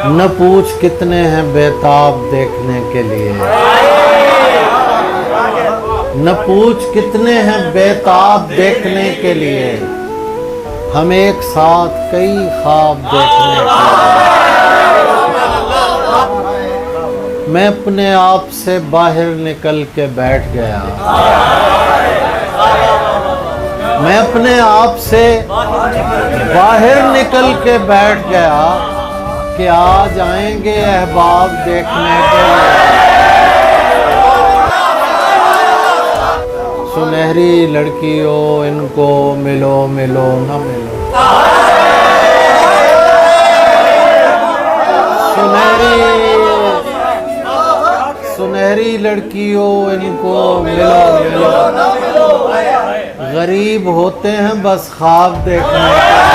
न पूछ कितने हैं बेताब देखने के लिए, न पूछ कितने हैं बेताब देखने के लिए, हम एक साथ कई ख्वाब देखने के लिए। मैं अपने आप से बाहर निकल के बैठ गया, मैं अपने आप से बाहर निकल के बैठ गया कि आज आएंगे अहबाब देखने के लिए। सुनहरी लड़कियों इनको मिलो मिलो न मिलो, सुनहरी लड़कियों इनको मिलो मिलो, गरीब होते हैं बस ख्वाब देखने के।